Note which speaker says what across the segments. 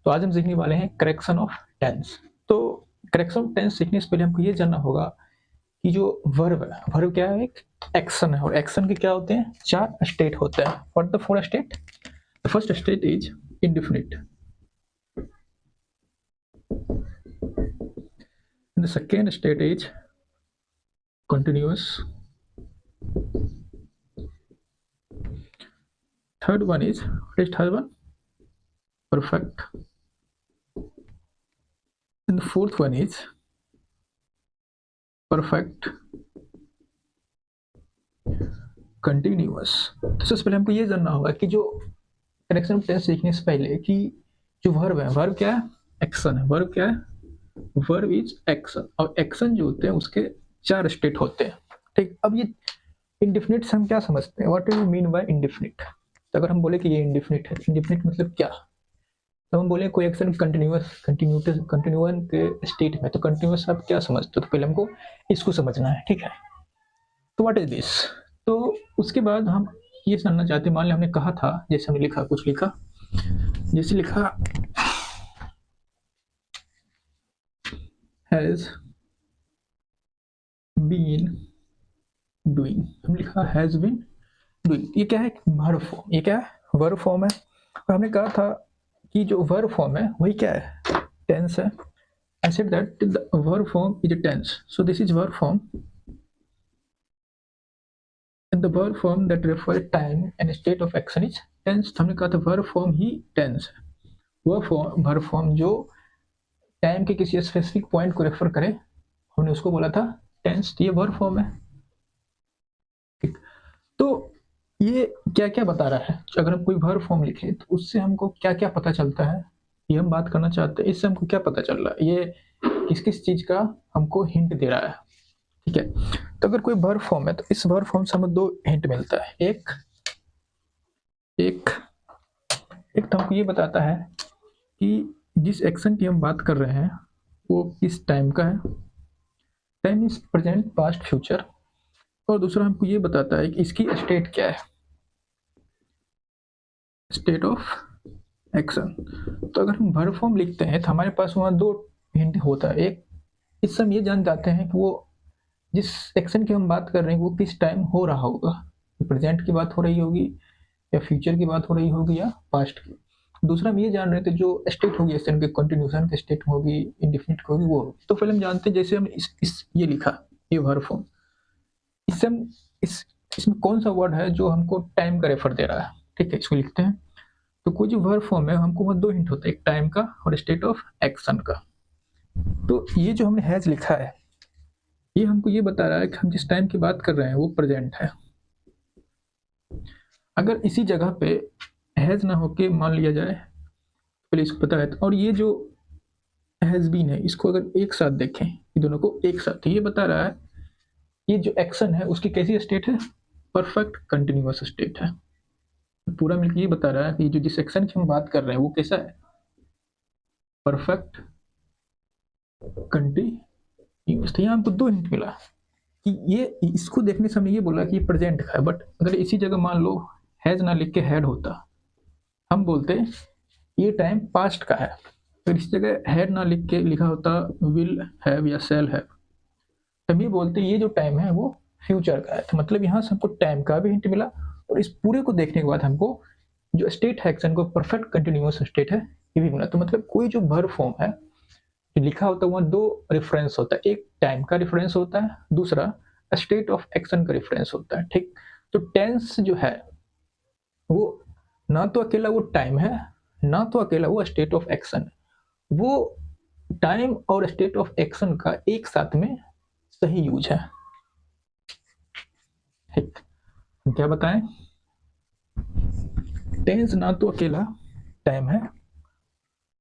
Speaker 1: तो आज हम सीखने वाले हैं करेक्शन ऑफ टेंस। तो करेक्शन ऑफ टेंस सीखने से पहले हमको ये जानना होगा कि जो वर्ब है, वर्ब क्या है? एक एक्शन है, और एक्शन के क्या होते हैं? 4 स्टेट होते हैं। What the 4 state? The first state is indefinite, the second state is continuous, third one is, what is third one? Perfect, and the fourth one is perfect continuous। तो सबसे पहले हमको ये जानना होगा कि जो करेक्शन ऑफ टेंस सीखने से पहले कि जो वर्ब है, वर्ब क्या है? एक्शन है। वर्ब क्या है? वर्ब इज एक्शन, और एक्शन जो होते हैं उसके 4 स्टेट होते हैं। ठीक, अब ये इंडेफिनिट से हम क्या समझते हैं? What do you mean by indefinite? तो अगर हम बोले कि ये इंडेफिनिट है, इंडेफिनिट मतलब क्या? तो हम बोले कोई एक्शन कंटिन्यूअस के स्टेट में, तो कंटिन्यूअस आप क्या समझते हो? तो पहले हमको इसको समझना है, ठीक है। तो व्हाट इज दिस? तो उसके बाद हम ये जानना चाहते हैं, मान लिया हमने कहा था, जैसे हमने लिखा, कुछ लिखा, जैसे लिखा हैज बीन डूइंग, हम लिखा हैज बीन डूइंग, ये क्या है? Verb form. ये क्या है? वर्ब फॉर्म है। और हमने कहा था कि जो वर्ब फॉर्म है वही क्या है? टेंस है। I said that the verb form is a tense, so this is verb form, and the verb form that refers time and state of action is tense। हमने कहा था verb form ही tense है। वह verb form जो time के किसी specific point को refer करे, हमने उसको बोला था टेंस। तो ये वर्ब फॉर्म है, ठीक। तो ये क्या क्या बता रहा है? अगर हम कोई वर्ब फॉर्म लिखे तो उससे हमको क्या क्या पता चलता है, ये हम बात करना चाहते हैं। इससे हमको क्या पता चल रहा है, ये किस किस चीज का हमको हिंट दे रहा है, ठीक है। तो अगर कोई वर्ब फॉर्म है तो इस वर्ब फॉर्म से हमें 2 हिंट मिलता है। एक तो हमको ये बताता है कि जिस एक्शन की हम बात कर रहे हैं वो किस टाइम का है। Time is present, past, future. और दूसरा हमको ये बताता है कि इसकी स्टेट क्या है, स्टेट ऑफ एक्शन। तो अगर हम वर्ब फॉर्म लिखते हैं तो हमारे पास वहाँ 2 हिंट होता है। एक, इससे हम ये जान जाते हैं कि वो जिस एक्शन की हम बात कर रहे हैं वो किस टाइम हो रहा होगा, प्रेजेंट की बात हो रही होगी या फ्यूचर की बात हो रही होगी या पास्ट की। दूसरा हम ये जान रहे थे जो स्टेट होगी एक्शन की, कंटिन्यूशन की स्टेट होगी, इंडेफिनिट होगी, वो होगी। तो पहले हम जानते हैं, जैसे हमने ये लिखा, ये वर्ब फॉर्म, इससे हम इसमें कौन सा वर्ड है जो हमको टाइम का रेफर दे रहा है, ठीक है। इसको लिखते हैं। तो कोई जो वर्ब फॉर्म है हमको वह 2 हिंट होता है, एक टाइम का और स्टेट ऑफ एक्शन का। तो ये जो हमने हैज लिखा है ये हमको ये बता रहा है कि हम जिस टाइम की बात कर रहे हैं वो प्रेजेंट है। अगर इसी जगह पे हैज ना होके मान लिया जाए, पहले इसको पता है, और ये जो हैज बीन है इसको अगर एक साथ देखें, ये दोनों को एक साथ, तो ये बता रहा है ये जो एक्शन है उसकी कैसी स्टेट है? परफेक्ट कंटिन्यूअस स्टेट है। पूरा मिलकर ये बता रहा है कि जो जिस एक्शन की हम बात कर रहे हैं वो कैसा है? Perfect continuous. तो यहाँ हमको 2 हिंट मिला कि ये, इसको देखने से हमने ये बोला कि ये प्रेजेंट का है, बट अगर इसी जगह मान लो हैज ना लिख के हैड होता, हम बोलते ये टाइम पास्ट का है। अगर इस जगह हैड ना लिख के लिखा होता विल हैव या शैल हैव, हम ये बोलते ये जो टाइम है वो फ्यूचर का है। तो मतलब यहाँ से हमको टाइम का भी हिंट मिला, और इस पूरे को देखने के बाद हमको जो स्टेट है एक्शन को परफेक्ट कंटिन्यूअस स्टेट है ये भी मिला। तो मतलब कोई जो वर्ब फॉर्म है जो लिखा होता है वहाँ 2 रेफरेंस होता है, एक टाइम का रेफरेंस होता है, दूसरा स्टेट ऑफ एक्शन का रेफरेंस होता है, ठीक। तो टेंस जो है वो ना तो अकेला वो टाइम है, ना तो अकेला वो स्टेट ऑफ एक्शन है, वो टाइम और स्टेट ऑफ एक्शन का एक साथ में सही यूज है, ठीक। क्या बताएं? टेंस ना तो अकेला टाइम है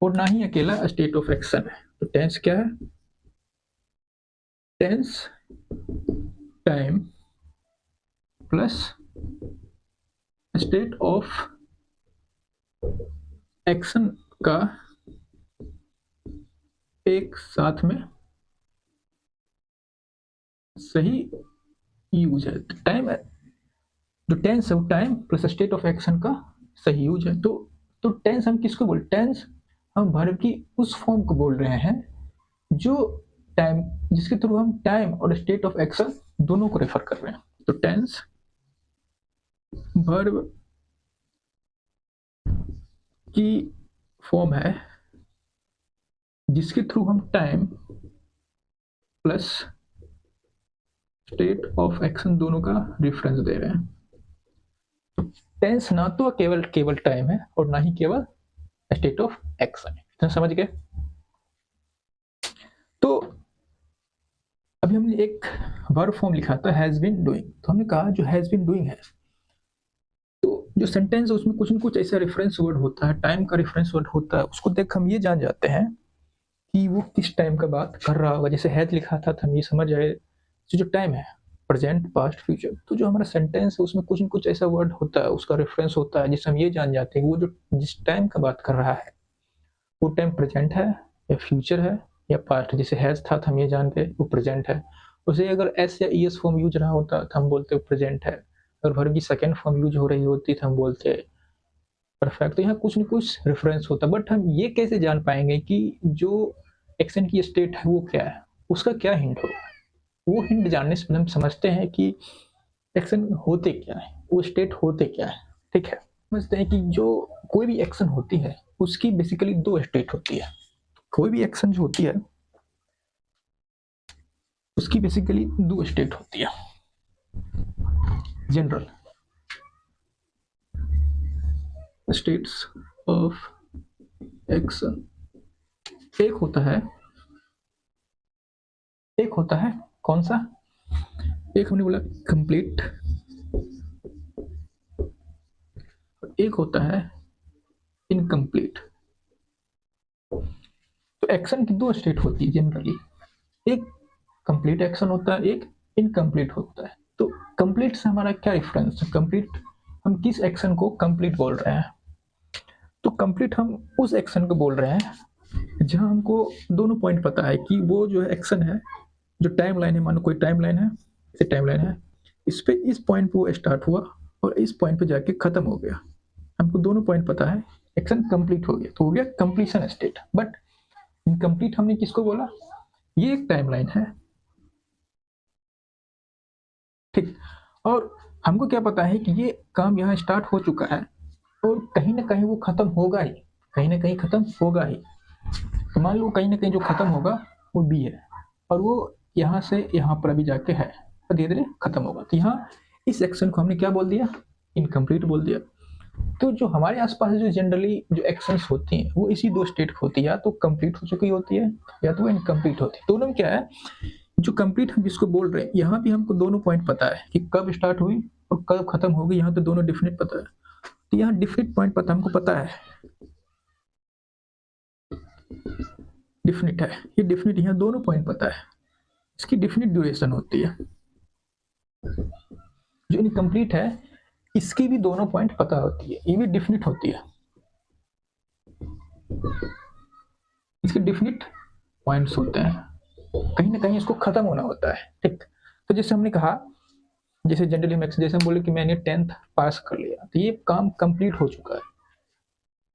Speaker 1: और ना ही अकेला स्टेट ऑफ एक्शन है। तो टेंस क्या है? Tense time plus state of action का एक साथ में सही यूज है। टाइम है, जो टेंस है वो time plus state of action का सही यूज है। तो टेंस हम किसको बोलते? टेंस हम वर्ब की उस फॉर्म को बोल रहे हैं जो टाइम, जिसके थ्रू हम टाइम और स्टेट ऑफ एक्शन दोनों को रेफर कर रहे हैं। तो टेंस वर्ब की फॉर्म है जिसके थ्रू हम time plus state of action दोनों का रेफरेंस दे रहे हैं। टेंस ना तो केवल टाइम है और ना ही केवल स्टेट ऑफ एक्शन है। समझ गए? तो अभी हमने एक वर्ब फॉर्म लिखा था हैज बीन डूइंग, तो हमने कहा जो हैज बीन डूइंग है, तो जो सेंटेंस है उसमें कुछ न कुछ ऐसा रेफरेंस वर्ड होता है, टाइम का रेफरेंस वर्ड होता है, उसको देख हम ये जान जाते हैं कि वो किस टाइम का बात कर रहा होगा। जैसे हैज लिखा था तो हम ये समझ आए जो टाइम है प्रेजेंट पास्ट फ्यूचर। तो जो हमारा सेंटेंस है उसमें कुछ न कुछ ऐसा वर्ड होता है, उसका रेफरेंस होता है जिससे हम ये जान जाते हैं कि वो जो जिस टाइम का बात कर रहा है वो टाइम प्रेजेंट है या फ्यूचर है या पास्ट। जैसे हैज था तो हम ये जानते वो प्रेजेंट है। उसे अगर एस या ईएस फॉर्म यूज रहा होता तो हम बोलते प्रेजेंट है। अगर वर्ब की सेकेंड फॉर्म यूज हो रही होती तो हम बोलते परफेक्ट। तो यहाँ कुछ न कुछ रेफरेंस होता है, बट हम ये कैसे जान पाएंगे कि जो एक्शन की स्टेट है वो क्या है, उसका क्या हिंट होगा? वो हिंट जानने से हम समझते हैं कि एक्शन होते क्या है, वो स्टेट होते क्या है। ठीक है, समझते हैं कि जो कोई भी एक्शन होती है उसकी बेसिकली दो स्टेट होती है। कोई भी एक्शन जो होती है उसकी बेसिकली दो स्टेट होती है जनरल स्टेट्स ऑफ एक्शन। एक होता है कौन सा? एक हमने बोला कंप्लीट, एक होता है इनकम्प्लीट। तो एक्शन की दो स्टेट होती है जनरली, एक कंप्लीट एक्शन होता है, एक इनकम्प्लीट होता है। तो कंप्लीट से हमारा क्या रेफरेंस है? कंप्लीट, हम किस एक्शन को कंप्लीट बोल रहे हैं? तो कंप्लीट हम उस एक्शन को बोल रहे हैं जहां हमको दोनों पॉइंट पता है कि वो जो एक्शन है, जो टाइम लाइन है, मानो कोई टाइम लाइन है, जैसे टाइम लाइन है, इस पे इस पॉइंट पे वो स्टार्ट हुआ और इस पॉइंट पे जाके खत्म हो गया। हमको दोनों पॉइंट पता है, एक्शन कंप्लीट हो गया, तो हो गया कंप्लीशन स्टेट। बट इनकम्प्लीट हमने किसको बोला? ये एक टाइमलाइन है, ठीक, और हमको क्या पता है कि ये काम यहाँ स्टार्ट हो चुका है और कहीं ना कहीं वो खत्म होगा ही, कहीं ना कहीं खत्म होगा ही। तो मान लो कहीं ना कहीं जो खत्म होगा वो बी है और वो यहाँ से यहाँ पर अभी जाके है और धीरे धीरे खत्म होगा। तो यहाँ इस एक्शन को हमने क्या बोल दिया? इनकम्प्लीट बोल दिया। तो जो हमारे आसपास जो जनरली जो एक्शंस होती हैं वो इसी दो स्टेट होती है, या तो कंप्लीट हो चुकी होती है या तो वो इनकम्प्लीट होती है। दोनों में क्या है, जो कंप्लीट हम जिसको बोल रहे हैं यहाँ भी हमको दोनों पॉइंट पता है कि कब स्टार्ट हुई और कब खत्म होगी, यहाँ तो दोनों डिफिनिट पता है। तो यहाँ डिफिनिट पॉइंट पता हमको पता है, डिफिनिट है ये, डिफिनिट यहाँ दोनों पॉइंट पता है, इसकी डिफिनिट ड्यूरेशन होती है। जो इनकम्प्लीट है इसकी भी दोनों पॉइंट पता होती है, ये भी डिफिनिट होती है, इसके डिफिनिट पॉइंट्स होते हैं, कहीं ना कहीं इसको खत्म होना होता है। ठीक, तो जैसे हमने कहा, जैसे जनरली मैक्स, जैसे हम बोले कि मैंने 10th पास कर लिया, तो ये काम कंप्लीट हो चुका है।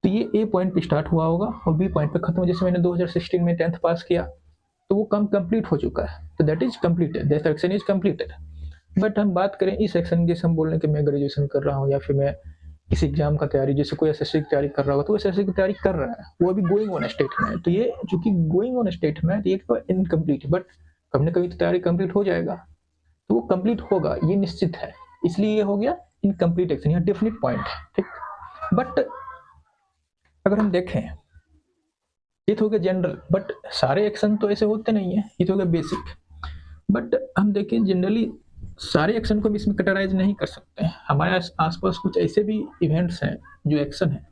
Speaker 1: तो ये ए पॉइंट पे स्टार्ट हुआ होगा और बी पॉइंट पे खत्म। जैसे मैंने 2016 में 10th पास किया तो वो काम कंप्लीट हो चुका है, तो that is completed, that action is completed. But हम बात करें इस एक्शन, जैसे हम बोल रहे हैं कि मैं ग्रेजुएशन कर रहा हूँ या फिर मैं किसी एग्जाम का तैयारी, जैसे कोई एसएससी की तैयारी कर रहा होगा तो एसएससी की तैयारी कर रहा है, वो अभी गोइंग ऑन स्टेट में है। तो ये चूंकि गोइंग ऑन स्टेट में है तो ये तो इनकम्प्लीट है, बट कभी ना कभी तो तैयारी कंप्लीट हो जाएगा, तो वो कंप्लीट होगा, ये निश्चित है, इसलिए ये हो गया इनकम्प्लीट एक्शन, यहाँ डेफिनेट पॉइंट है। ठीक, बट अगर हम देखें, ये तो हो गया जनरल, बट सारे एक्शन तो ऐसे होते नहीं है, ये तो हो गया बेसिक। बट हम देखें जनरली सारे एक्शन को भी इसमें कैटेगराइज नहीं कर सकते हैं। हमारे आसपास कुछ ऐसे भी इवेंट्स हैं, जो एक्शन है,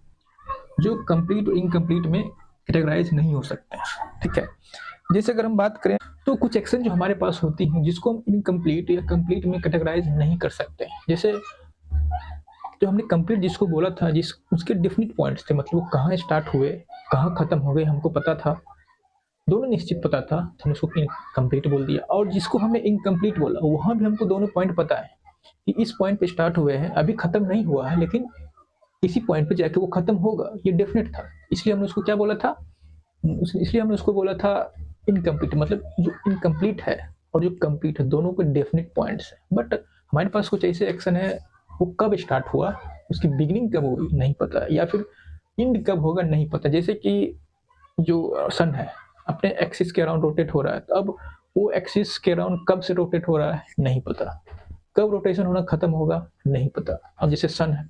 Speaker 1: जो कंप्लीट और इनकम्प्लीट में कैटेगराइज नहीं हो सकते हैं। ठीक है, जैसे अगर हम बात करें तो कुछ एक्शन जो हमारे पास होती हैं जिसको हम इनकम्प्लीट या कंप्लीट में कैटेगराइज नहीं कर सकते हैं। जैसे जो हमने कंप्लीट जिसको बोला था, जिस उसके डिफिनिट पॉइंट्स थे, मतलब वो कहाँ स्टार्ट हुए कहाँ खत्म हो गए हमको पता था, दोनों निश्चित पता था, तो हमने उसको इनकम्प्लीट बोल दिया। और जिसको हमने इनकम्प्लीट बोला वहां भी हमको दोनों पॉइंट पता है कि इस पॉइंट पे स्टार्ट हुए हैं, अभी खत्म नहीं हुआ है, लेकिन किसी पॉइंट पे जाके वो खत्म होगा, ये डेफिनेट था, इसलिए हमने उसको क्या बोला था, इसलिए हमने उसको बोला था इनकम्प्लीट, मतलब जो इनकम्प्लीट है और जो कंप्लीट है दोनों के डेफिनेट पॉइंट्स है। बट हमारे पास कुछ ऐसे एक्शन है, वो कब स्टार्ट हुआ, उसकी बिगिनिंग कब होगी नहीं पता, या फिर एंड कब होगा नहीं पता। जैसे कि जो सन है अपने एक्सिस के अराउंड रोटेट हो रहा है, तो अब वो एक्सिस के अराउंड कब से रोटेट हो रहा है नहीं पता, कब रोटेशन होना खत्म होगा नहीं पता। अब जैसे सन है,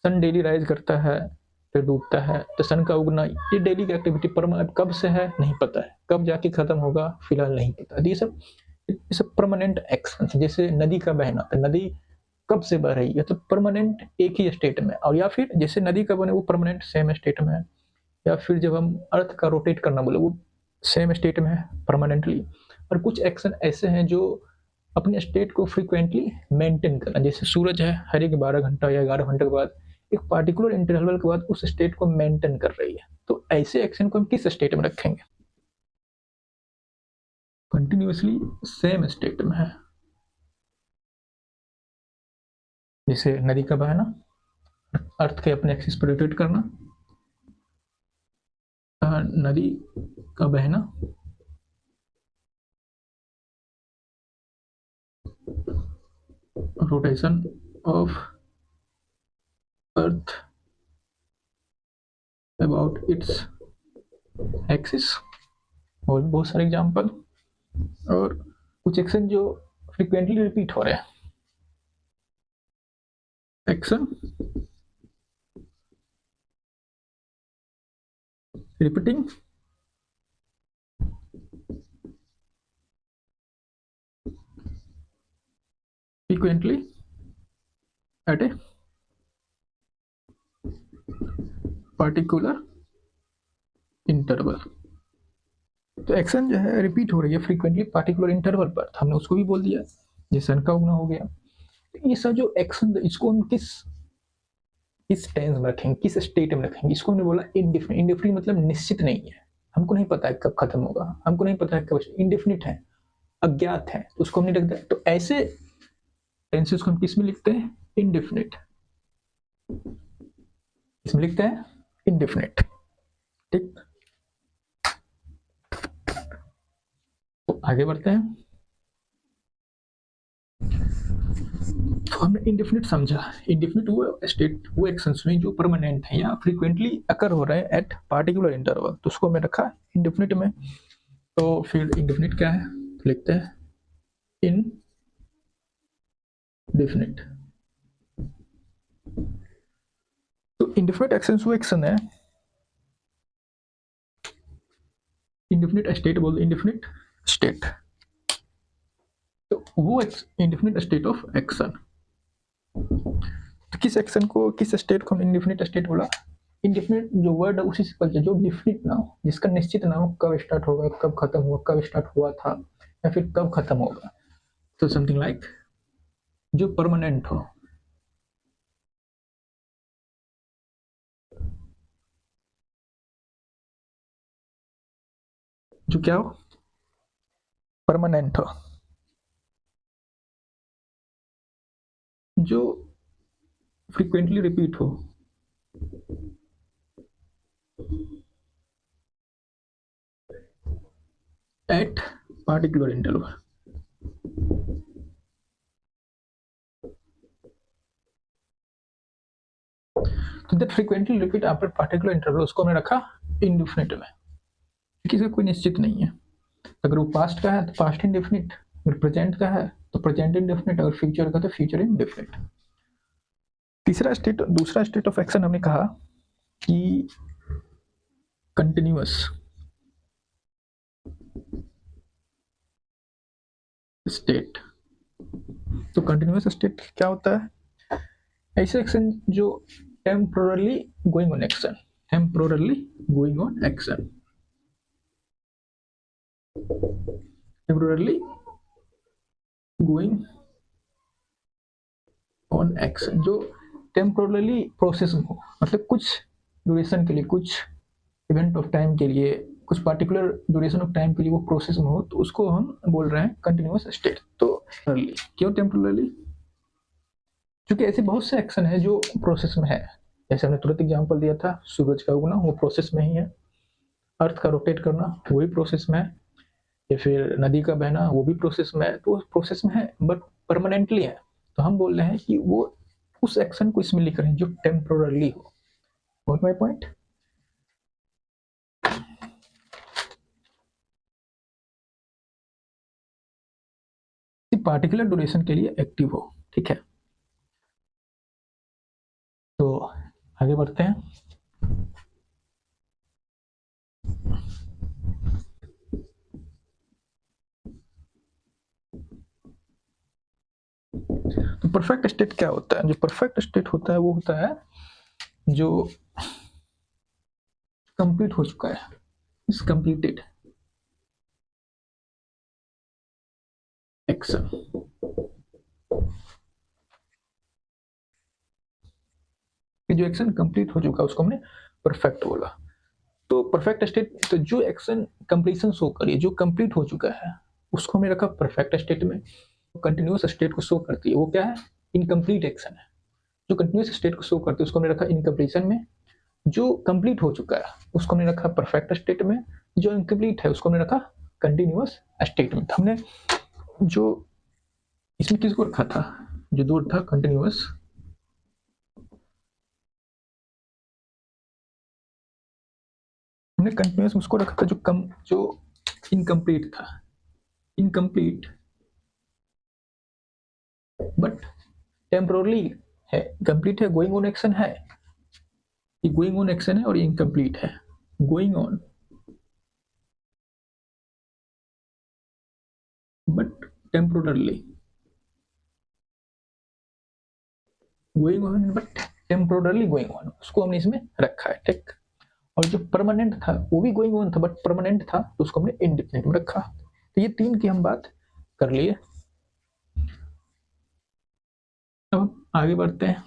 Speaker 1: सन डेली राइज करता है फिर डूबता है, तो सन का उगना ये डेली की एक्टिविटी परमानेंट कब से है नहीं पता है, कब जाके खत्म होगा फिलहाल नहीं पता। ये सब परमानेंट एक्शन। जैसे नदी का बहना, तो नदी कब से बह रही है, तो परमानेंट एक ही स्टेट में, और या फिर जैसे नदी का बने वो परमानेंट सेम स्टेट में है, या फिर जब हम अर्थ का रोटेट करना बोले वो सेम स्टेट में है परमानेंटली। और कुछ एक्शन ऐसे हैं जो अपने स्टेट को फ्रीक्वेंटली मेंटेन करना, जैसे सूरज है हर एक 12 घंटा या 11 घंटे के बाद एक पार्टिकुलर इंटरवल के बाद उस स्टेट को मेंटेन कर रही है, तो ऐसे एक्शन को हम किस स्टेट में रखेंगे, कंटिन्यूअसली सेम स्टेट में है। जैसे नदी का बहना, अर्थ के अपने एक्सिस पर रोटेट करना, नदी का बहना, rotation of earth about its axis, और बहुत सारे एग्जाम्पल। और कुछ एक्शन जो फ्रीक्वेंटली रिपीट हो रहे हैं, action repeating frequently at a particular interval। तो एक्शन जो है रिपीट हो रही है फ्रीक्वेंटली पार्टिकुलर इंटरवल पर, हमने उसको भी बोल दिया, जैसे सन का उगना हो गया। तो ये सब जो एक्शन, इसको हम किस टेंस में रखेंगे, किस स्टेट में रखेंगे, इसको हमने बोला इनडिफिनिट। इनडिफिनिट मतलब निश्चित नहीं है, हमको नहीं पता है कब खत्म होगा, हमको नहीं पता है कब, इनडिफिनिट है, अज्ञात है, तो उसको हमने रख दिया। तो ऐसे टेंसेस को हम किस में लिखते हैं, इनडिफिनिट, इसमें लिखते हैं इनडिफिनिट। ठीक, तो आगे बढ़ते हैं। तो हमने इनडिफिनिट समझा, इनडिफिनिट वो स्टेट, वो एक्शंस में जो परमानेंट है या फ्रीक्वेंटली अकर हो रहे हैं एट पार्टिकुलर इंटरवल, तो उसको हमने रखा इनडिफिनिट में। तो फिर इनडिफिनिट क्या है, तो लिखते हैं इनडिफिनिट। तो इनडिफिनिट एक्शंस वो एक्शन है, इनडिफिनिट स्टेट बोल, इनडिफिनिट स्टेट, तो वो इनडिफिनिट स्टेट ऑफ एक्शन। तो किस एक्शन को, किस स्टेट को हम इनडिफिनिट स्टेट बोला, इनडिफिनिट जो वर्ड है उसी से पता, जो डिफिनिट ना हो, जिसका निश्चित ना हो कब स्टार्ट होगा, कब खत्म हुआ, कब स्टार्ट हुआ था, या फिर कब खत्म होगा। तो समथिंग लाइक जो परमानेंट हो, जो क्या हो, परमानेंट हो, जो फ्रीक्वेंटली रिपीट हो, एट पार्टिकुलर इंटरवल। तो that frequently repeat after particular interval, उसको हमने रखा इनडिफिनिट में, क्योंकि इसका कोई निश्चित नहीं है। अगर वो पास्ट का है तो पास्ट इंडेफिनिट, अगर प्रेजेंट का है तो प्रेजेंट इंडेफिनिट, अगर फ्यूचर का तो फ्यूचर इंडेफिनिट। तीसरा स्टेट, दूसरा स्टेट ऑफ एक्शन हमने कहा कि कंटिन्यूअस स्टेट। तो कंटिन्यूअस स्टेट क्या होता है, ऐसे एक्शन जो temporarily going on action, temporarily going on action, temporarily going on action, जो टेम्पोरली प्रोसेस हो, मतलब कुछ ड्यूरेशन के लिए, कुछ इवेंट ऑफ टाइम के लिए, कुछ पार्टिकुलर ड्यूरेशन ऑफ टाइम के लिए वो प्रोसेस में हो, तो उसको हम बोल रहे हैं कंटिन्यूअस स्टेट। तो क्यों टेम्पोरली, क्योंकि ऐसे बहुत से एक्शन है जो प्रोसेस में है, जैसे हमने तुरंत एग्जांपल दिया था, सूरज का उगना वो प्रोसेस में ही है, अर्थ का रोटेट करना वही प्रोसेस में है, या फिर नदी का बहना वो भी प्रोसेस में है, तो प्रोसेस में है बट परमानेंटली है। तो हम बोल रहे हैं कि वो उस एक्शन को इसमें लिख रहे हैं जो टेम्पोरली हो। What my point? Particular duration के लिए एक्टिव हो, ठीक है। तो आगे बढ़ते हैं। तो परफेक्ट स्टेट क्या होता है? जो परफेक्ट स्टेट होता है वो होता है जो कंप्लीट हो चुका है, इज कंप्लीटेड एक्शन। जो एक्शन कंप्लीट हो चुका है उसको हमने परफेक्ट बोला। तो परफेक्ट स्टेट, तो जो एक्शन कंप्लीशन शो करिए, जो कंप्लीट हो चुका है उसको हमने रखा परफेक्ट स्टेट में। कंटिन्यूअस स्टेट को शो करती है वो क्या है? इनकम्प्लीट एक्शन है। जो कंटिन्यूअस स्टेट को शो करती है उसको हमने रखा इनकम्प्लीशन में। जो कंप्लीट हो चुका है उसको हमने रखा परफेक्ट स्टेट में। जो इनकम्प्लीट है उसको हमने रखा कंटिन्यूअस स्टेट में। हमने जो इसमें किसको रखा था? जो दो था कंटिन्यूअस, हमने कंटिन्यूअस उसको रखा था जो इनकम्प्लीट था, इनकम्प्लीट बट टेम्पोरली है, कंप्लीट है, गोइंग ऑन एक्शन है, ये गोइंग ऑन एक्शन है और ये इनकम्प्लीट है, going on but temporarily, going on but temporarily going on, उसको हमने इसमें रखा है, ठीक। और जो परमानेंट था वो भी गोइंग ऑन था बट परमानेंट था तो उसको हमने इंडेफिनिट में रखा। तो ये तीन की हम बात कर लिए। अब आगे बढ़ते हैं,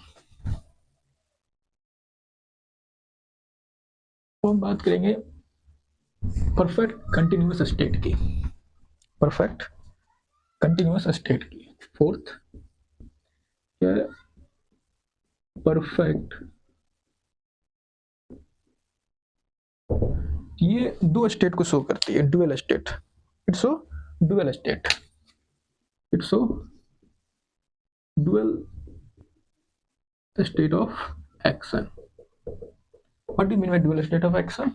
Speaker 1: तो हम बात करेंगे परफेक्ट कंटिन्यूअस स्टेट की, परफेक्ट कंटिन्यूअस स्टेट की। फोर्थ क्या? परफेक्ट, ये दो स्टेट को शो करती है, dual state, it's so dual state, it's so dual state of action. What do you mean by dual state of action?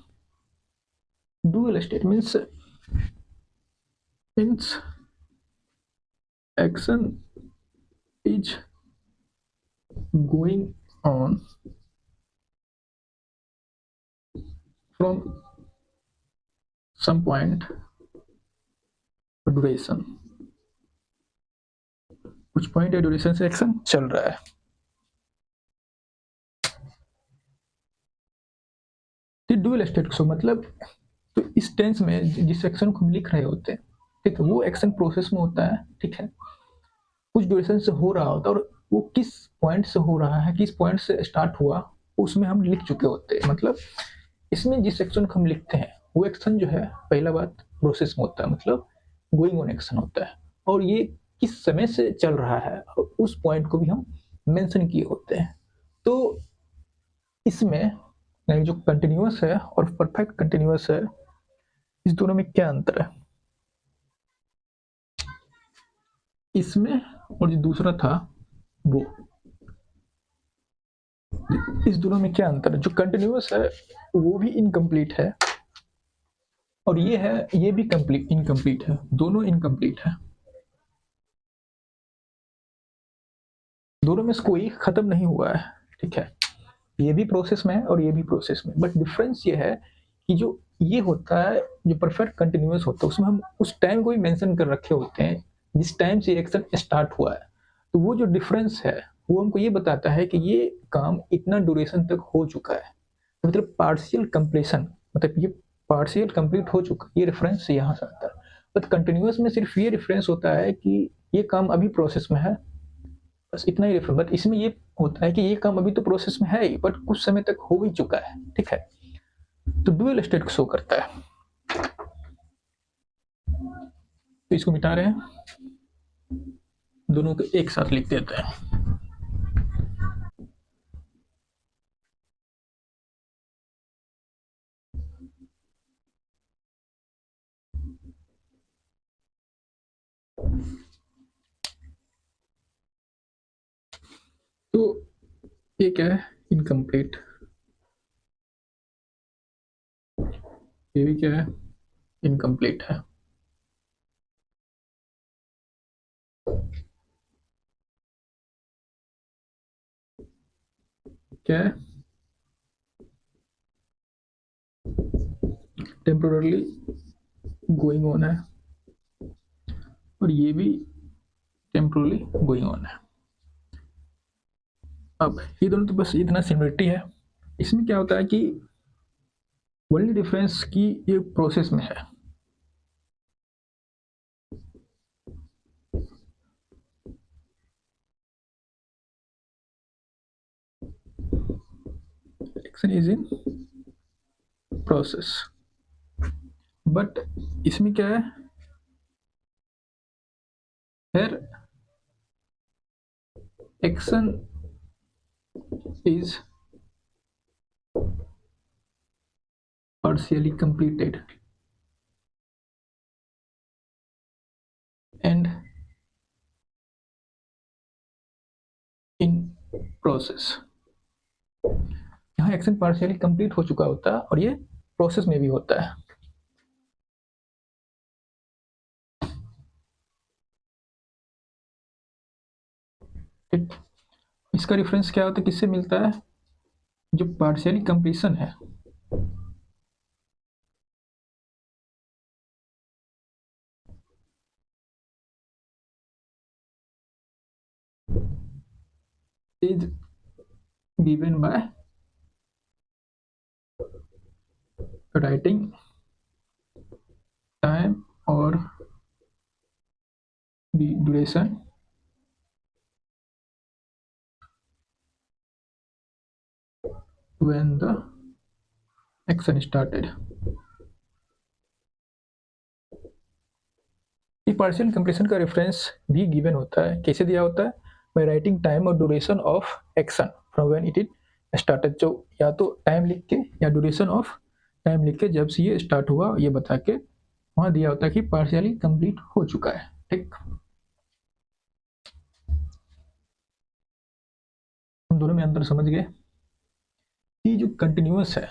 Speaker 1: Dual state means action is going on from some point duration, कुछ point या duration से action चल रहा है। तो dual state को मतलब, तो इस टेंस में जिस एक्शन को हम लिख रहे होते हैं, ठीक है, वो एक्शन प्रोसेस में होता है, ठीक है, कुछ ड्यूरेशन से हो रहा होता है और वो किस पॉइंट से हो रहा है, किस पॉइंट से स्टार्ट हुआ, उसमें हम लिख चुके होते हैं। मतलब इसमें जिस एक्शन को हम लिखते हैं वो एक्शन जो है, पहला बात प्रोसेस में होता है, मतलब गोइंग ऑन एक्शन होता है, और ये किस समय से चल रहा है और उस पॉइंट को भी हम मेंशन किए होते हैं। तो इसमें जो कंटिन्यूअस है और परफेक्ट कंटिन्यूअस है, इस दोनों में क्या अंतर है? इसमें और जो दूसरा था वो, इस दोनों में क्या अंतर है? जो कंटिन्यूअस है वो भी इनकम्प्लीट है और ये है, ये भी कंप्लीट इनकम्प्लीट है, दोनों इनकम्प्लीट है, दोनों में से कोई खत्म नहीं हुआ है, ठीक है, ये भी प्रोसेस में है और ये भी प्रोसेस में। बट डिफरेंस ये है कि जो ये होता है, जो परफेक्ट कंटिन्यूअस होता है, उसमें हम उस टाइम को भी मेंशन कर रखे होते हैं जिस टाइम से एक्शन स्टार्ट हुआ है। तो वो जो डिफरेंस है वो हमको ये बताता है कि ये काम इतना ड्यूरेशन तक हो चुका है, तो मतलब पार्शियल कंप्लीशन, मतलब ये पार्शियल कंप्लीट हो चुका, ये रेफरेंस यहाँ से आता है। बट कंटिन्यूअस में सिर्फ ये रेफरेंस होता है कि ये काम अभी प्रोसेस में है, बस इतना ही रेफरेंस। बट इसमें ये होता है कि ये काम अभी तो प्रोसेस में है ही बट कुछ समय तक हो ही चुका है, ठीक है। तो डुअल स्टेट को शो करता है। तो इसको मिटा रहे हैं, दोनों को एक साथ लिख देते हैं। तो ये क्या है, इनकम्प्लीट। ये भी क्या है, इनकम्प्लीट है। क्या है, टेम्पोरली गोइंग ऑन है, और ये भी टेम्पोरली गोइंग ऑन है। अब ये दोनों तो बस इतना सिमिलरिटी है। इसमें क्या होता है कि ओनली डिफरेंस की ये प्रोसेस में है। Action is in process, but इसमें क्या है, फिर action is partially completed and in process। यहाँ एक्शन पार्शियली कंप्लीट हो चुका होता है और ये प्रोसेस में भी होता है। ठीक, इसका रेफरेंस क्या होता है, किससे मिलता है, जो पार्शियली कंप्लीशन है is given by writing time or the duration when the action started। ये पार्शियल कंप्लीशन का रेफरेंस भी गिवन होता है, कैसे दिया होता है, बाय राइटिंग टाइम और duration of action from when it is started. जो या तो टाइम लिख के या ड्यूरेशन ऑफ टाइम लिख के जब से ये स्टार्ट हुआ ये बता के वहाँ दिया होता है कि पार्शियली कंप्लीट हो चुका है। ठीक, हम दोनों में अंतर समझ गए कि जो कंटिन्यूअस है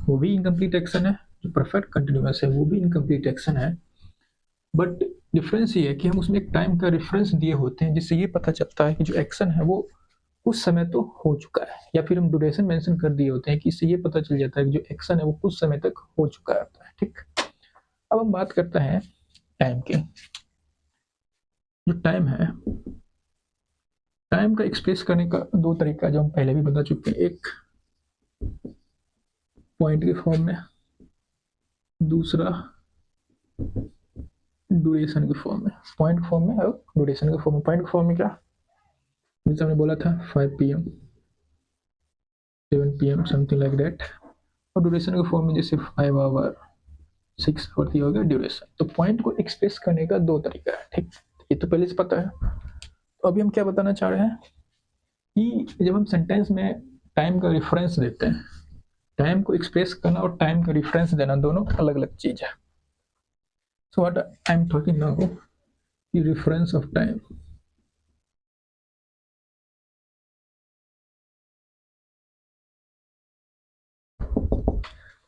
Speaker 1: वो भी इनकम्प्लीट एक्शन है, जो परफेक्ट कंटिन्यूअस है वो भी इनकम्प्लीट एक्शन है। बट डिफरेंस ये है कि हम उसमें एक टाइम का रेफरेंस दिए होते हैं जिससे ये पता चलता है कि जो एक्शन है वो कुछ समय तो हो चुका है, या फिर हम ड्यूरेशन मेंशन कर दिए होते हैं कि इससे ये पता चल जाता है कि जो एक्शन है वो कुछ समय तक हो चुका है। ठीक, अब हम बात करते हैं टाइम की। जो टाइम है, टाइम का एक्सप्रेस करने का दो तरीका जो हम पहले भी बता चुके हैं, एक पॉइंट के फॉर्म में, दूसरा ड्यूरेशन के फॉर्म में। पॉइंट फॉर्म में और ड्यूरेशन के फॉर्म में। पॉइंट फॉर्म में क्या, जैसे हमने बोला था 5 PM 7 PM something like that, और ड्यूरेशन के फॉर्म में जैसे 5 आवर 6 आवर हो गया ड्यूरेशन। तो पॉइंट को एक्सप्रेस करने का दो तरीका है। ठीक, ये तो पहले से पता है। तो अभी हम क्या बताना चाह रहे हैं कि जब हम सेंटेंस में टाइम का रेफरेंस देते हैं, टाइम को एक्सप्रेस करना और टाइम का रेफरेंस देना दोनों अलग अलग चीज है। So what I am talking now, the reference of time.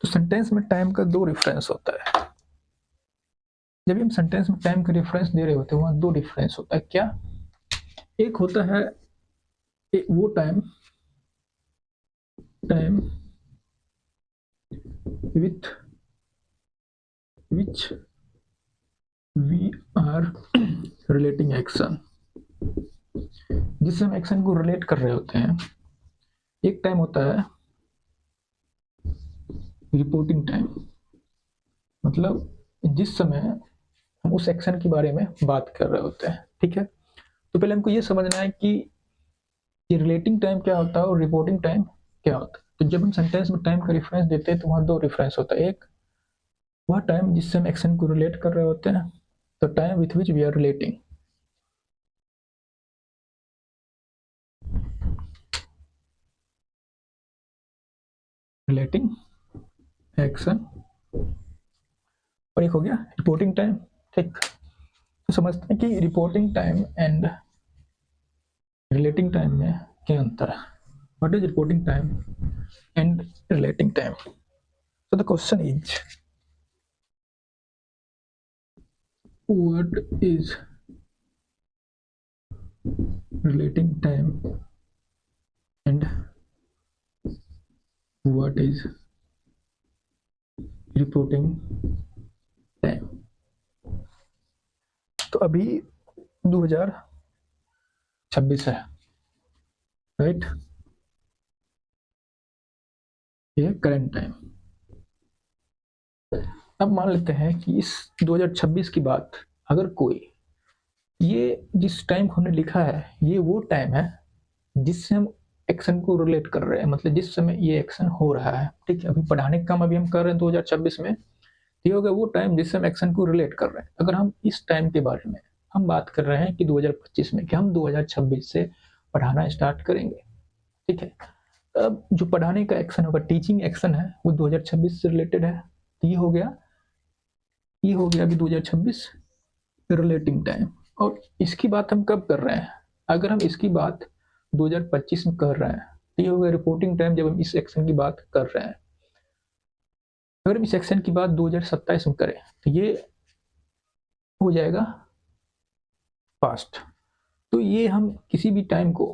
Speaker 1: तो सेंटेंस में टाइम का दो रेफरेंस होता है। जब हम सेंटेंस में टाइम का रेफरेंस दे रहे होते हैं वहां दो रेफरेंस होता है। क्या, एक होता है वो time with which we are relating action, जिससे हम एक्शन को रिलेट कर रहे होते हैं। एक टाइम होता है रिपोर्टिंग टाइम, मतलब जिस समय हम उस एक्शन के बारे में बात कर रहे होते हैं। ठीक है, तो पहले हमको ये समझना है कि ये रिलेटिंग टाइम क्या होता है और रिपोर्टिंग टाइम क्या होता है। तो जब हम सेंटेंस में टाइम का रेफरेंस देते हैं तो वहाँ दो रेफरेंस होता है। एक वह टाइम जिससे हम एक्शन को रिलेट कर रहे होते हैं, तो time with which we are relating. Relating action, और एक हो गया रिपोर्टिंग टाइम। ठीक, तो समझते हैं कि reporting time and relating time में के अंतर है. What is reporting time and relating time? So the question is, what is relating time and what is reporting time? तो अभी 2026 है, राइट? ये करंट टाइम. अब मान लेते हैं कि इस 2026 की बात अगर कोई, ये जिस टाइम को हमने लिखा है ये वो टाइम है जिससे हम एक्शन को रिलेट कर रहे हैं, मतलब जिस समय ये एक्शन हो रहा है. ठीक है, अभी पढ़ाने का काम अभी हम कर रहे हैं 2026 में, ये होगा वो टाइम जिससे हम एक्शन को रिलेट कर रहे हैं. अगर हम इस टाइम के बारे में हम बात कर रहे हैं कि 2025 में, कि हम 2026 से पढ़ाना स्टार्ट करेंगे. ठीक है, अब जो पढ़ाने का एक्शन होगा, टीचिंग एक्शन है, वो 2026 से रिलेटेड है. तो ये हो गया अभी 2026 रिलेटिंग टाइम. और इसकी बात हम कब कर रहे हैं? अगर हम इसकी बात 2025 में कर रहे हैं तो ये हो गया रिपोर्टिंग टाइम जब हम इस एक्शन की बात कर रहे हैं. अगर हम इस एक्शन की बात 2027 में करें तो ये हो जाएगा पास्ट. तो ये हम किसी भी टाइम को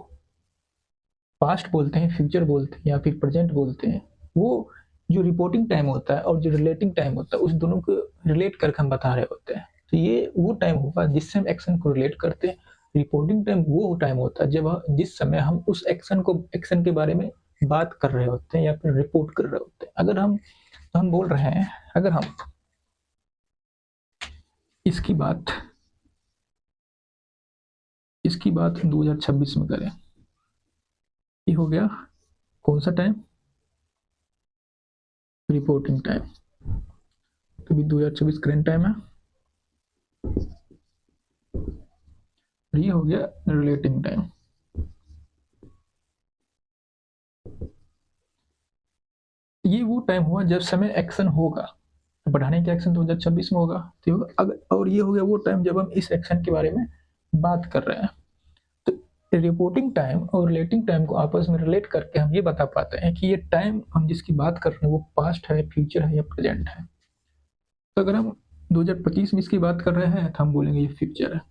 Speaker 1: पास्ट बोलते हैं, फ्यूचर बोलते हैं या फिर प्रेजेंट बोलते हैं. वो जो रिपोर्टिंग टाइम होता है और जो रिलेटिंग टाइम होता है उस दोनों को रिलेट करके हम बता रहे होते हैं. तो ये वो टाइम होगा जिससे हम एक्शन को रिलेट करते हैं. रिपोर्टिंग टाइम वो टाइम होता है जब जिस समय हम उस एक्शन के बारे में बात कर रहे होते हैं या फिर रिपोर्ट कर रहे होते हैं. अगर हम बोल रहे हैं, अगर हम इसकी बात 2026 में करें, ये हो गया कौन सा टाइम? Reporting time. तो अभी 2026 करंट टाइम है, ये हो गया रिलेटिंग टाइम. ये वो टाइम हुआ जब समय एक्शन होगा, बढ़ाने का एक्शन 2026 में होगा. तो और ये हो गया वो टाइम जब हम इस एक्शन के बारे में बात कर रहे हैं. तो रिपोर्टिंग टाइम और रिलेटिंग टाइम को आपस में रिलेट करके हम ये बता पाते हैं कि ये टाइम हम जिसकी बात कर रहे हैं वो पास्ट है, फ्यूचर है या प्रेजेंट है. तो अगर हम 2025 में इसकी बात कर रहे हैं तो हम बोलेंगे ये फ्यूचर है.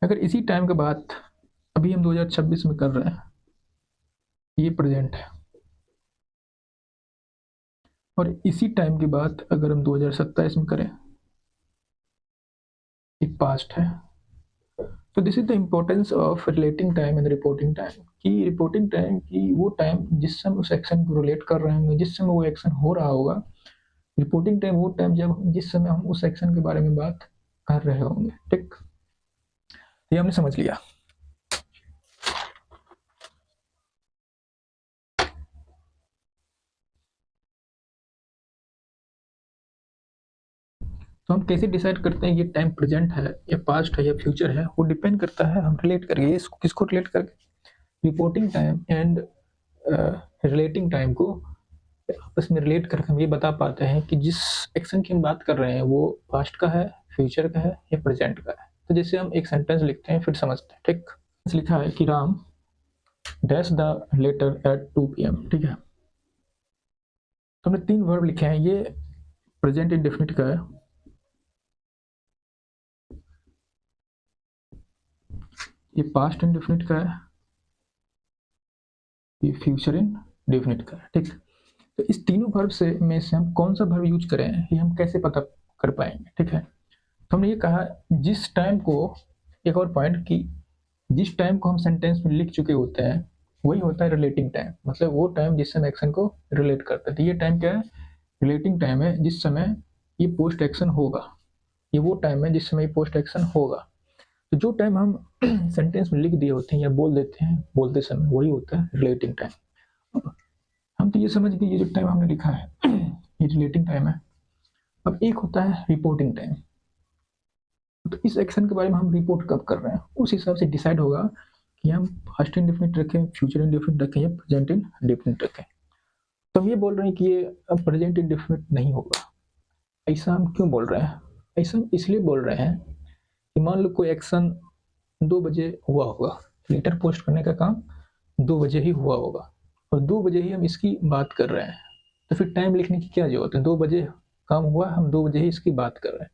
Speaker 1: अगर इसी टाइम की बात अभी हम 2026 में कर रहे हैं, ये प्रेजेंट है. और इसी टाइम की बात अगर हम 2027 में करें, ये पास्ट है. तो this is the importance of relating time and reporting time. कि रिपोर्टिंग टाइम की वो टाइम जिस समय उस एक्शन को रिलेट कर रहे होंगे, जिस समय वो एक्शन हो रहा होगा. रिपोर्टिंग टाइम वो टाइम जब जिस समय हम उस एक्शन के बारे में बात कर रहे होंगे. ठीक, ये हमने समझ लिया. तो हम कैसे डिसाइड करते हैं ये टाइम प्रेजेंट है या पास्ट है या फ्यूचर है? वो डिपेंड करता है हम रिलेट करके, इसको किसको रिलेट करके? Reporting time and relating time को आपस में रिलेट करके हम ये बता पाते हैं कि जिस एक्शन की हम बात कर रहे हैं वो पास्ट का है, फ्यूचर का है या प्रेजेंट का है. तो जैसे हम एक सेंटेंस लिखते हैं फिर समझते हैं. ठीक, लिखा है कि Ram dash the letter at 2 PM. ठीक है, तो हमने 3 वर्ब लिखे हैं. ये प्रेजेंट इंडेफिनिट का है, ये पास्ट इंडेफिनिट का है, ये फ्यूचर इंडेफिनिट का है. ठीक, तो इस तीनों वर्ब से में से हम कौन सा वर्ब यूज करें ये हम कैसे पता कर पाएंगे? ठीक है, तो हमने ये कहा जिस टाइम को, एक और पॉइंट कि जिस टाइम को हम सेंटेंस में लिख चुके होते हैं वही होता है रिलेटिंग टाइम. मतलब वो टाइम जिस समय एक्शन को रिलेट करता है. तो ये टाइम क्या है? रिलेटिंग टाइम है जिस समय ये पोस्ट एक्शन होगा. ये वो टाइम है जिस समय ये पोस्ट एक्शन होगा. तो जो टाइम हम सेंटेंस में लिख दिए होते हैं या बोल देते हैं बोलते समय, वही होता है रिलेटिंग टाइम. हम तो ये समझ गए ये जो टाइम हमने लिखा है ये रिलेटिंग टाइम है. अब एक होता है रिपोर्टिंग टाइम. तो इस एक्शन के बारे में हम रिपोर्ट कब कर रहे हैं उस हिसाब से डिसाइड होगा कि हम पास्ट इंडेफिनिट रखें, फ्यूचर इंडेफिनिट रखें या प्रेजेंट इंडेफिनिट रखें. तो हम ये बोल रहे हैं कि ये अब प्रेजेंट इंडेफिनिट नहीं होगा. ऐसा हम क्यों बोल रहे हैं? ऐसा हम इसलिए बोल रहे हैं कि मान लो कोई एक्शन 2 बजे हुआ होगा. लेटर पोस्ट करने का काम 2 बजे ही हुआ होगा और 2 बजे ही हम इसकी बात कर रहे हैं, तो फिर टाइम लिखने की क्या जरूरत है? 2 बजे काम हुआ, हम 2 बजे ही इसकी बात कर रहे हैं।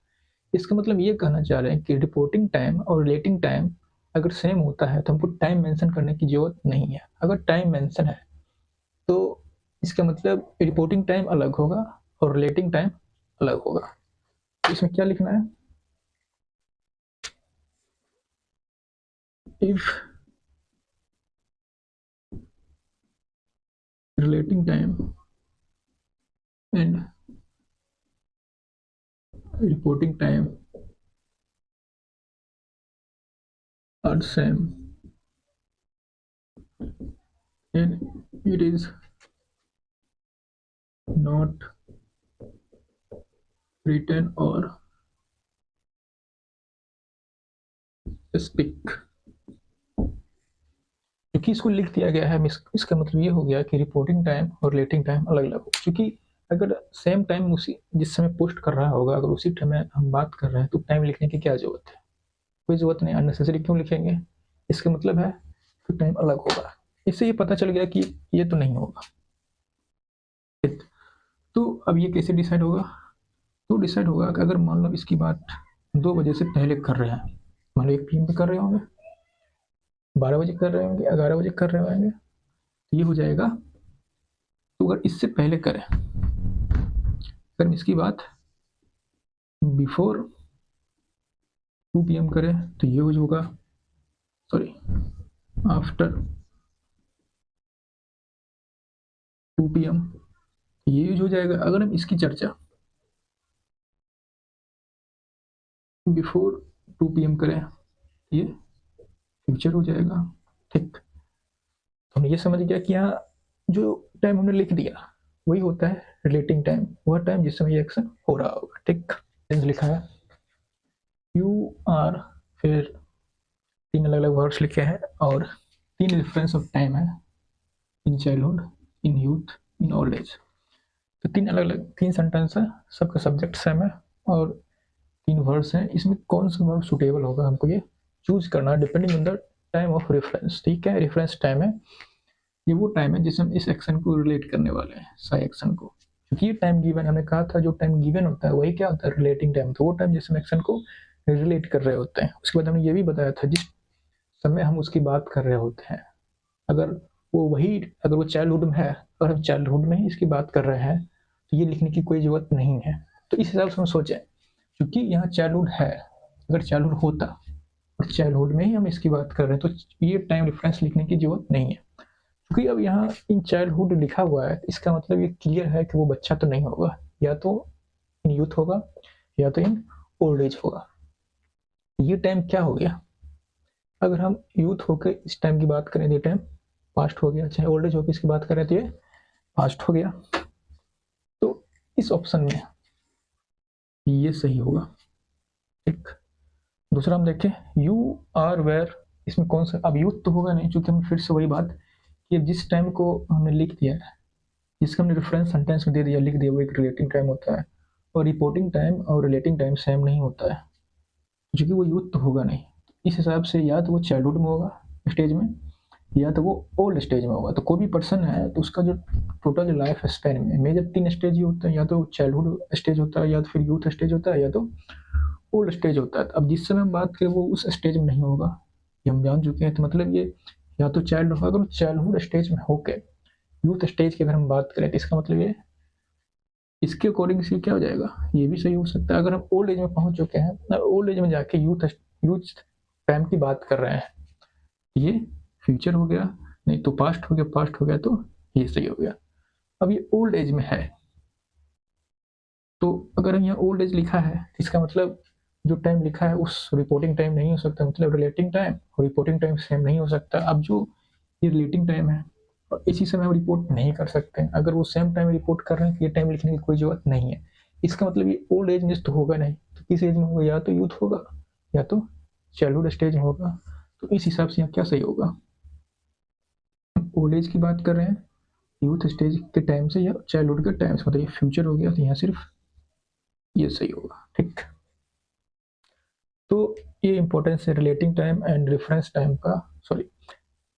Speaker 1: इसका मतलब ये कहना चाह रहे हैं कि रिपोर्टिंग टाइम और रिलेटिंग टाइम अगर सेम होता है तो हमको टाइम मेंशन करने की जरूरत नहीं है। अगर टाइम मेंशन है तो इसका मतलब रिपोर्टिंग टाइम अलग होगा और रिलेटिंग टाइम अलग होगा। इसमें क्या लिखना है? If relating time and reporting time are same and it is not written or speak। क्योंकि इसको लिख दिया गया है, इसका मतलब ये हो गया कि रिपोर्टिंग टाइम और रिलेटिंग टाइम अलग अलग हो। क्योंकि अगर सेम टाइम उसी जिस समय पोस्ट कर रहा होगा, अगर उसी टाइम में हम बात कर रहे हैं तो टाइम लिखने की क्या जरूरत है? कोई जरूरत नहीं, अननेसेसरी क्यों लिखेंगे? इसका मतलब है कि टाइम अलग होगा। इससे ये पता चल गया कि ये तो नहीं होगा। तो अब ये कैसे डिसाइड होगा? तो डिसाइड होगा कि अगर मान लो इसकी बात 2 बजे से पहले कर रहे हैं, मान लो 1 PM पे कर रहे होंगे, 12 बजे कर रहे होंगे, 11 बजे कर रहे होंगे, तो ये हो जाएगा। तो अगर इससे पहले करें, अगर इसकी बात बिफोर 2 PM करें तो ये होगा, सॉरी आफ्टर 2 PM ये यूज हो जाएगा। अगर हम इसकी चर्चा बिफोर 2 PM करें ये फ्यूचर हो जाएगा। ठीक, हमने ये समझ गया कि यहाँ जो टाइम हमने लिख दिया वही होता है रिलेटिंग टाइम, वह टाइम जिस समय ये एक्शन हो रहा होगा। ठीक, लिखा है यू आर, फिर 3 अलग अलग वर्ड्स लिखे हैं और 3 रेफरेंस ऑफ टाइम है, in childhood, in youth, in old age. तो 3 अलग अलग 3 सेंटेंस है, सबका सब्जेक्ट सेम है और 3 वर्ड्स हैं। इसमें कौन सा वर्ड सुटेबल होगा हमको ये चूज करना depending on the time of reference. ठीक है, रेफरेंस टाइम है, ये वो टाइम है जिसमें हम इस एक्शन को रिलेट करने वाले हैं, साई एक्शन को। क्योंकि ये टाइम गिवन, हमने कहा था जो टाइम गिवन होता है वही क्या होता है, रिलेटिंग टाइम। तो वो टाइम जिसमें एक्शन को रिलेट कर रहे होते हैं। उसके बाद हमने ये भी बताया था जिस समय हम उसकी बात कर रहे होते हैं, अगर वो चाइल्डहुड में है और हम चाइल्डहुड में ही इसकी बात कर रहे हैं तो ये लिखने की कोई जरूरत नहीं है। तो इस हिसाब से हम सोचें, क्योंकि यहाँ चाइल्डहुड है, अगर चाइल्डहुड होता और चाइल्डहुड में ही हम इसकी बात कर रहे हैं तो ये टाइम रेफरेंस लिखने की जरूरत नहीं है। क्योंकि अब यहाँ इन चाइल्डहुड लिखा हुआ है, इसका मतलब ये क्लियर है कि वो बच्चा तो नहीं होगा, या तो इन यूथ होगा या तो इन ओल्ड एज होगा। ये टाइम क्या हो गया? अगर हम यूथ होकर इस टाइम की बात करें तो ये टाइम पास्ट हो गया, चाहे ओल्ड एज होकर इसकी बात करें तो ये पास्ट हो गया। तो इस ऑप्शन में ये सही होगा। ठीक, दूसरा हम देखें यू आर वेयर, इसमें कौन सा, अब यूथ तो होगा नहीं, क्योंकि हम फिर से वही बात कि जिस टाइम को हमने लिख दिया है, जिसका हमने रेफरेंस सेंटेंस में दे दिया, लिख दिया, वो एक रिलेटिंग टाइम होता है। और रिपोर्टिंग टाइम और रिलेटिंग टाइम सेम नहीं होता है, क्योंकि वो यूथ तो होगा नहीं। इस हिसाब से या तो वो चाइल्डहुड में होगा स्टेज में, या तो वो ओल्ड स्टेज में होगा। तो कोई भी पर्सन है तो उसका जो टोटल लाइफ स्पैन में मेजर 3 स्टेज ही होते हैं, या तो चाइल्डहुड स्टेज होता है, या तो फिर यूथ स्टेज होता है, या तो ओल्ड स्टेज होता है। अब जिस समय हम बात करें वो उस स्टेज में नहीं होगा, ये हम जान चुके हैं। तो मतलब ये या तो चाइल्ड होगा, अगर चाइल्डहुड स्टेज में होके यूथ स्टेज की अगर हम बात करें तो इसका मतलब ये इसके अकॉर्डिंग से क्या हो जाएगा, ये भी सही हो सकता है। अगर हम ओल्ड एज में पहुंच चुके हैं, ओल्ड एज में जाके यूथ टाइम की बात कर रहे हैं, ये फ्यूचर हो गया, नहीं तो पास्ट हो गया, पास्ट हो गया तो ये सही हो गया। अब ये ओल्ड एज में है, तो अगर हम यहाँ ओल्ड एज लिखा है इसका मतलब जो टाइम लिखा है उस रिपोर्टिंग टाइम नहीं हो सकता, मतलब रिलेटिंग टाइम और रिपोर्टिंग टाइम सेम नहीं हो सकता। अब जो ये रिलेटिंग टाइम है और इसी समय हम रिपोर्ट नहीं कर सकते, अगर वो सेम टाइम रिपोर्ट कर रहे हैं तो ये टाइम लिखने की कोई जरूरत नहीं है। इसका मतलब ये ओल्ड एज में तो होगा नहीं, तो किस एज में होगा, या तो यूथ होगा या तो चाइल्डहुड स्टेज में होगा। तो इस हिसाब से यहाँ क्या सही होगा, ओल्ड एज की बात कर रहे हैं यूथ स्टेज के टाइम से या चाइल्डहुड के टाइम से, मतलब ये फ्यूचर हो गया, तो यहाँ सिर्फ ये सही होगा। ठीक, तो ये इंपॉर्टेंस है relating time and reference time का, सॉरी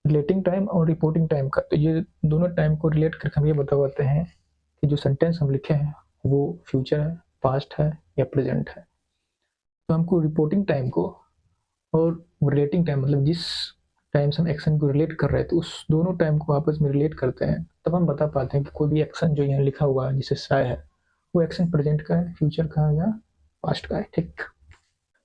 Speaker 1: रिलेटिंग टाइम और रिपोर्टिंग टाइम का। तो ये दोनों टाइम को रिलेट करके हम ये बताते हैं कि जो सेंटेंस हम लिखे हैं वो फ्यूचर है, पास्ट है या प्रेजेंट है। तो हमको रिपोर्टिंग टाइम को और रिलेटिंग टाइम, मतलब जिस टाइम से हम एक्शन को रिलेट कर रहे हैं, तो उस दोनों टाइम को आपस में रिलेट करते हैं, तब हम बता पाते हैं कि कोई भी एक्शन जो यहाँ लिखा हुआ है जिसे साय है, वो एक्शन प्रेजेंट का है, फ्यूचर का है या पास्ट का है। ठीक,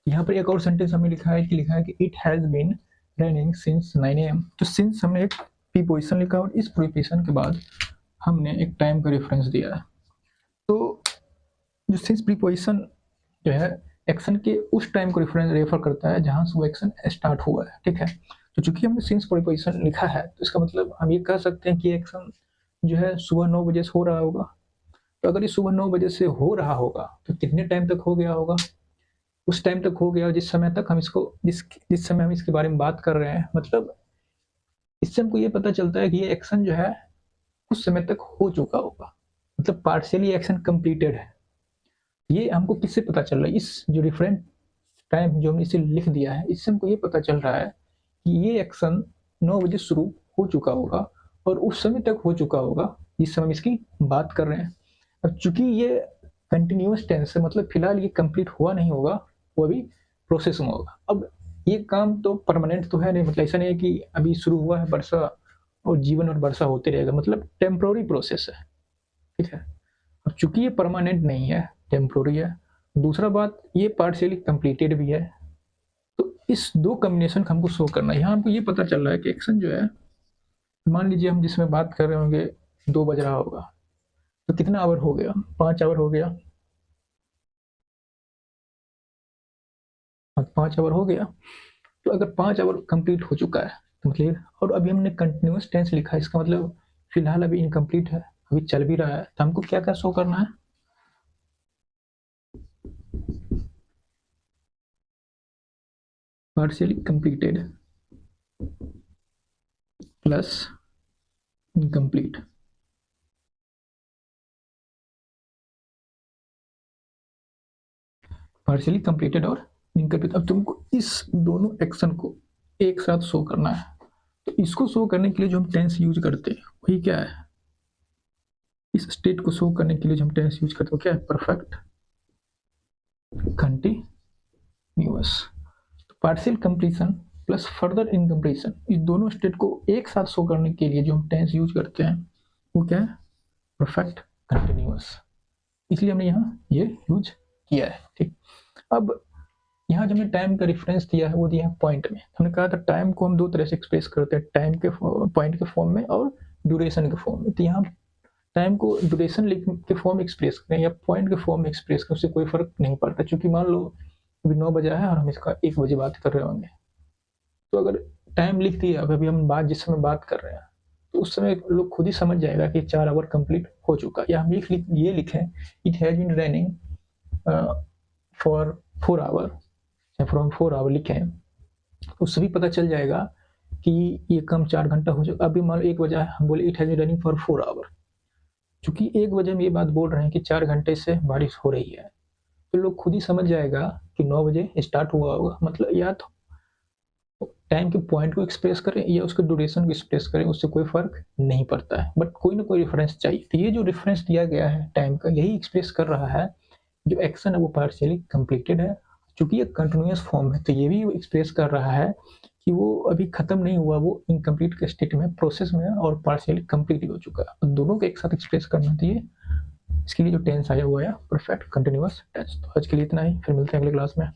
Speaker 1: यहाँ पर एक और सेंटेंस हमने लिखा है कि it has been raining since 9 AM। तो सिंस हमने एक प्रीपोजिशन लिखा और इस प्रीपोजिशन के बाद हमने एक टाइम का रेफरेंस दिया है। तो जो सिंस प्रीपोजिशन जो है एक्शन के उस टाइम को रेफर करता है जहां से वो एक्शन स्टार्ट हुआ है। ठीक है, तो चूंकि हमने सिंस प्रीपोजिशन लिखा है तो इसका मतलब हम ये कह सकते हैं कि एक्शन जो है सुबह 9 बजे से हो रहा होगा। तो अगर ये सुबह 9 बजे से हो रहा होगा तो कितने टाइम तक हो गया होगा? उस टाइम तक हो गया जिस समय तक हम इसको जिस समय हम इसके बारे में बात कर रहे हैं। मतलब इससे हमको ये पता चलता है कि ये एक्शन जो है उस समय तक हो चुका होगा, मतलब पार्शियली एक्शन कंप्लीटेड है। ये हमको किससे पता चल रहा है? इस जो रिफरेंस टाइम जो हमने इसे लिख दिया है, इससे हमको ये पता चल रहा है कि ये एक्शन 9 बजे शुरू हो चुका होगा और उस समय तक हो चुका होगा जिस समय हम इसकी बात कर रहे हैं। अब चूंकि ये कंटिन्यूस टेंस है, मतलब फिलहाल ये कंप्लीट हुआ नहीं होगा, वो अभी प्रोसेस में होगा। अब ये काम तो परमानेंट तो है नहीं, मतलब ऐसा नहीं है कि अभी शुरू हुआ है वर्षा और जीवन और वर्षा होते रहेगा, मतलब टेम्प्रोरी प्रोसेस है। ठीक है, अब चूंकि ये परमानेंट नहीं है, टेम्प्रोरी है। दूसरा बात, ये पार्शियली कंप्लीटेड भी है। तो इस दो कॉम्बिनेशन का हमको शो करना है। यहाँ हमको ये पता चल रहा है कि एक्शन जो है, मान लीजिए हम जिसमें बात कर रहे होंगे 2 बज रहा होगा, तो कितना आवर हो गया? 5 आवर हो गया। 5 आवर हो गया। तो अगर 5 आवर कंप्लीट हो चुका है तो मतलब, और अभी हमने कंटिन्यूस टेंस लिखा है, इसका मतलब फिलहाल अभी इनकम्प्लीट है, अभी चल भी रहा है। तो हमको क्या क्या शो करना है? Partially completed plus incomplete. Partially completed और इनकम्प्लीट। अब तुमको इस दोनों एक्शन को एक साथ शो करना है। तो इसको शो करने के लिए जो हम टेंस यूज करते हैं वही क्या है? इस स्टेट को शो करने के लिए जो हम टेंस यूज करते हैं क्या है? Perfect continuous. Partial completion plus further incompletion, इस दोनों स्टेट को एक साथ शो करने के लिए जो हम टेंस यूज करते हैं वो क्या है? Perfect continuous. इसलिए हमने यहाँ ये यूज किया है। ठीक, अब यहाँ जो हमने टाइम का रेफरेंस दिया है वो दिया है पॉइंट में। हमने कहा था टाइम को हम दो तरह से एक्सप्रेस करते हैं, टाइम के पॉइंट के फॉर्म में और ड्यूरेशन के फॉर्म में। तो यहाँ टाइम को ड्यूरेशन के फॉर्म में एक्सप्रेस करें या पॉइंट के फॉर्म में एक्सप्रेस करें, उससे कोई फर्क नहीं पड़ता। क्योंकि मान लो अभी 9 बजा है और हम इसका 1 बजे बात कर रहे होंगे, तो अगर टाइम लिख दिया, अभी हम बात जिस समय बात कर रहे हैं, तो उस समय लोग खुद ही समझ जाएगा कि 4 आवर कंप्लीट हो चुका। या हम ये लिखें it has been running for 4 hour, from 4 hour लिखें, उससे भी पता चल जाएगा कि ये कम 4 घंटा हो चुका। अभी मान लो 1 बजा है, हम बोले it has been running for 4 hour. चूंकि 1 बजे हम ये बात बोल रहे हैं कि 4 घंटे से बारिश हो रही है, तो लोग खुद ही समझ जाएगा कि 9 बजे स्टार्ट हुआ होगा। मतलब या तो टाइम के पॉइंट को एक्सप्रेस करें या उसके ड्यूरेशन को एक्सप्रेस करें, उससे कोई फर्क नहीं पड़ता है, बट कोई ना कोई रेफरेंस चाहिए। तो ये जो रेफरेंस दिया गया है टाइम का, यही एक्सप्रेस कर रहा है जो एक्शन है वो पार्शियली कंप्लीटेड है। चूंकि ये कंटिन्यूअस फॉर्म है, तो ये भी एक्सप्रेस कर रहा है कि वो अभी खत्म नहीं हुआ, वो इनकम्प्लीट के स्टेट में, प्रोसेस में है और पार्शियली कंप्लीट हो चुका है। तो दोनों को एक साथ एक्सप्रेस करना चाहिए। इसके लिए जो टेंस आया हुआ है परफेक्ट कंटिन्यूअस टेंस। तो आज के लिए इतना ही, फिर मिलते हैं अगले क्लास में।